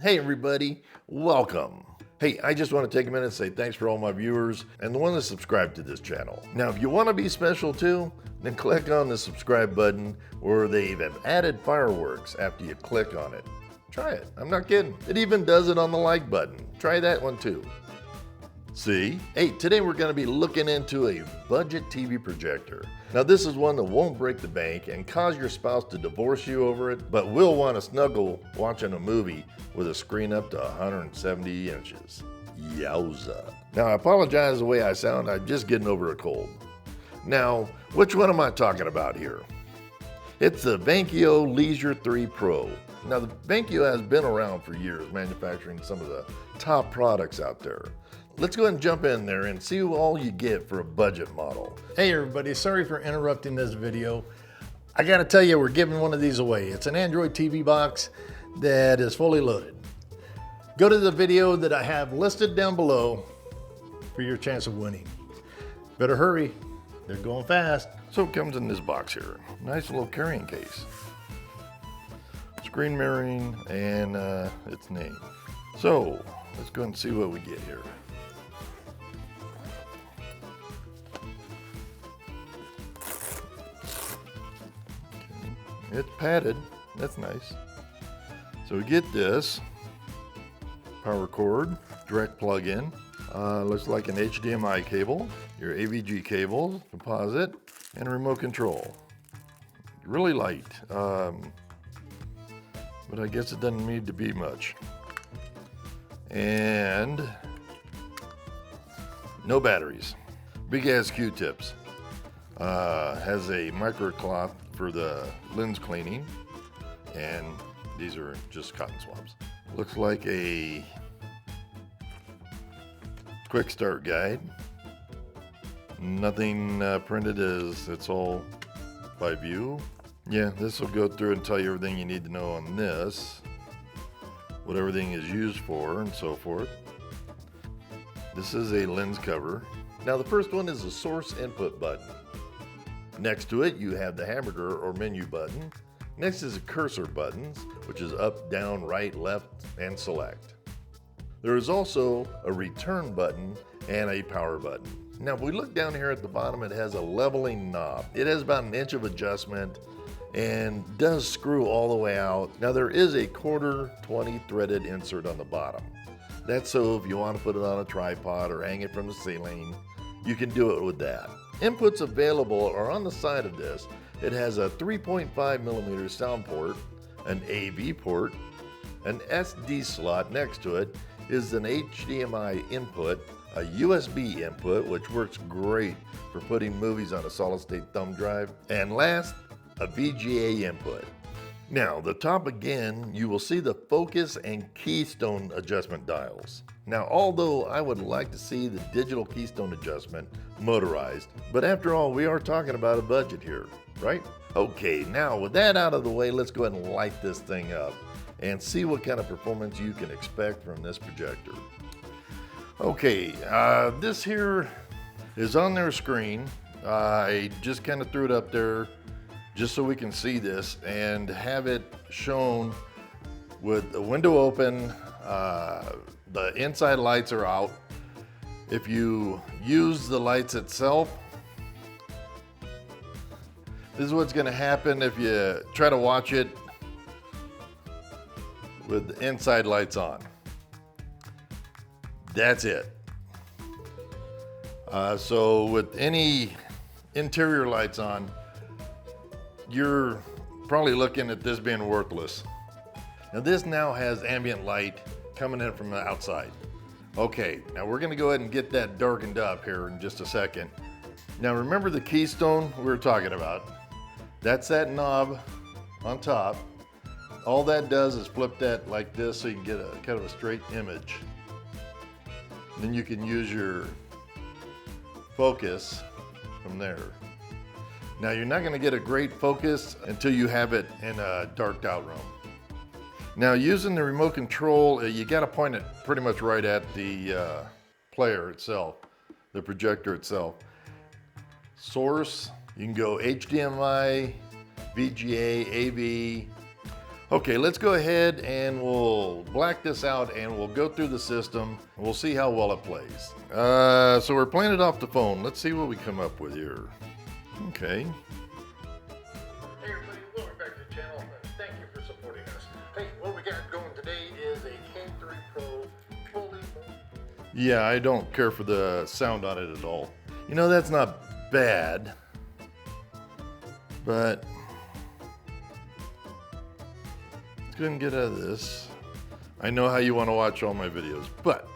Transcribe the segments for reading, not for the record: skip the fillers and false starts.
Hey everybody, welcome. Hey, I just want to take a minute and say thanks for all my viewers and the ones that subscribe to this channel. Now, if you want to be special too, then click on the subscribe button, or they have added fireworks after you click on it. Try it, I'm not kidding. It even does it on the like button. Try that one too. See? Hey, today we're going to be looking into a budget TV projector. Now this is one that won't break the bank and cause your spouse to divorce you over it, but will want to snuggle watching a movie with a screen up to 170 inches. Yowza. Now I apologize the way I sound, I'm just getting over a cold. Now, which one am I talking about here? It's the VANKYO Leisure 3 Pro. Now the VANKYO has been around for years, manufacturing some of the top products out there. Let's go ahead and jump in there and see all you get for a budget model. Hey everybody, sorry for interrupting this video. I gotta tell you, we're giving one of these away. It's an Android TV box that is fully loaded. Go to the video that I have listed down below for your chance of winning. Better hurry, they're going fast. So it comes in this box here. Nice little carrying case. Screen mirroring and its name. So let's go and see what we get here. It's padded, that's nice. So we get this power cord, direct plug-in. Looks like an HDMI cable, your AVG cable, composite, and a remote control. Really light, but I guess it doesn't need to be much. And no batteries. Big ass Q-tips. Has a microcloth for the lens cleaning, and these are just cotton swabs. Looks like a quick start guide. Nothing printed, as it's all by view. Yeah, this will go through and tell you everything you need to know on this, what everything is used for, and so forth. This is a lens cover. Now the first one is the source input button. Next to it, you have the hamburger or menu button. Next is the cursor buttons, which is up, down, right, left, and select. There is also a return button and a power button. Now, if we look down here at the bottom, it has a leveling knob. It has about 1 inch of adjustment and does screw all the way out. Now, there is a 1/4 20 threaded insert on the bottom. That's so if you want to put it on a tripod or hang it from the ceiling, you can do it with that. Inputs available are on the side of this. It has a 3.5mm sound port, an AV port, an SD slot. Next to it is an HDMI input, a USB input, which works great for putting movies on a solid-state thumb drive, and last, a VGA input. Now, the top again, you will see the focus and keystone adjustment dials. Now, although I would like to see the digital keystone adjustment motorized, but after all, we are talking about a budget here, right? Okay, now with that out of the way, let's go ahead and light this thing up and see what kind of performance you can expect from this projector. Okay, this here is on their screen. I just kind of threw it up there just so we can see this and have it shown with the window open. The inside lights are out. If you use the lights itself, this is what's going to happen if you try to watch it with the inside lights on. That's it. So with any interior lights on, you're probably looking at this being worthless. Now this now has ambient light coming in from the outside. Okay, now we're gonna go ahead and get that darkened up here in just a second. Now remember the keystone we were talking about? That's that knob on top. All that does is flip that like this so you can get a kind of a straight image. Then you can use your focus from there. Now you're not gonna get a great focus until you have it in a darked out room. Now using the remote control, you gotta point it pretty much right at the player itself, the projector itself. Source, you can go HDMI, VGA, AV, Okay, let's go ahead and we'll black this out and we'll go through the system. We'll see how well it plays. So we're playing it off the phone. Let's see what we come up with here. Okay. Hey everybody, welcome back to the channel and thank you for supporting us. Hey, what we got going today is a K3 Pro fully. Yeah, I don't care for the sound on it at all. You know, that's not bad, but let's go ahead and get out of this. I know how you want to watch all my videos, but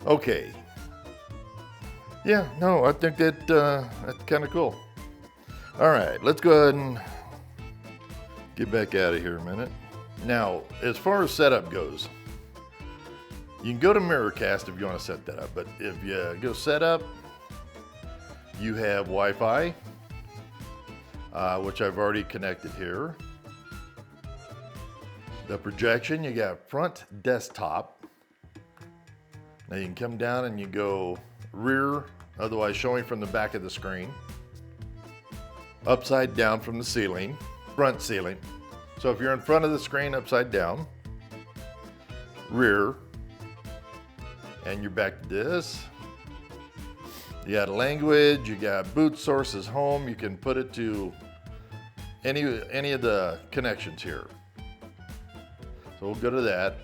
okay. Yeah, no, I think that that's kind of cool. All right, let's go ahead and get back out of here a minute. Now, as far as setup goes, you can go to Mirrorcast if you want to set that up. But if you go setup, you have Wi-Fi, which I've already connected here. The projection, you got front desktop. Now you can come down and you go rear, otherwise showing from the back of the screen. Upside down from the ceiling, front ceiling. So if you're in front of the screen, upside down. Rear, and you're back to this. You got language, you got boot sources home. You can put it to any of the connections here. So we'll go to that.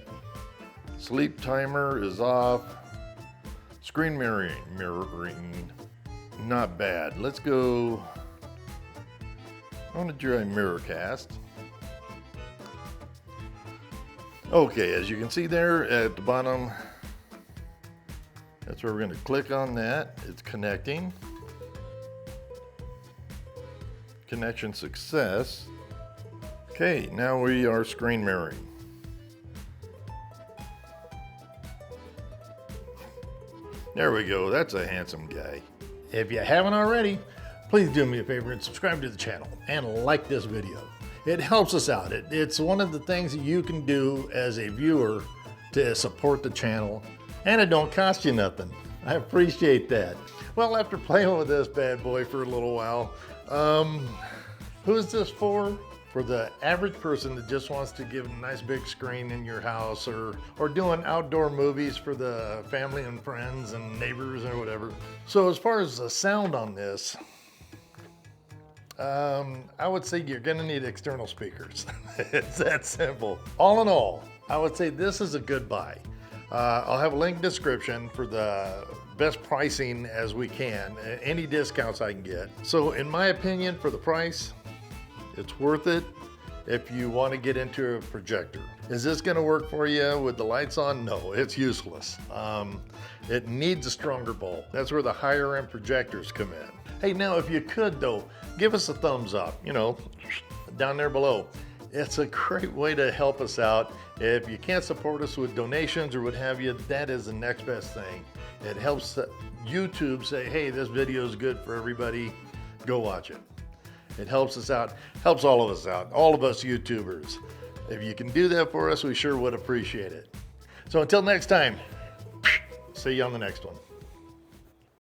Sleep timer is off. Screen mirroring, not bad. Let's go. I want to try Mirrorcast. Okay, as you can see there at the bottom, that's where we're going to click on that. It's connecting. Connection success. Okay, now we are screen mirroring. There we go, that's a handsome guy. If you haven't already, please do me a favor and subscribe to the channel and like this video. It helps us out. It's one of the things that you can do as a viewer to support the channel, and it don't cost you nothing. I appreciate that. Well, after playing with this bad boy for a little while, who's this for? For the average person that just wants to give a nice big screen in your house, or doing outdoor movies for the family and friends and neighbors or whatever. So as far as the sound on this, I would say you're gonna need external speakers. It's that simple. All in all, I would say this is a good buy. I'll have a link in the description for the best pricing as we can, any discounts I can get. So in my opinion, for the price, it's worth it if you want to get into a projector. Is this going to work for you with the lights on? No, it's useless. It needs a stronger bulb. That's where the higher end projectors come in. Hey, now if you could though, give us a thumbs up, you know, down there below. It's a great way to help us out. If you can't support us with donations or what have you, that is the next best thing. It helps YouTube say, hey, this video is good for everybody. Go watch it. It helps us out, helps all of us out, all of us YouTubers. If you can do that for us, we sure would appreciate it. So until next time, see you on the next one.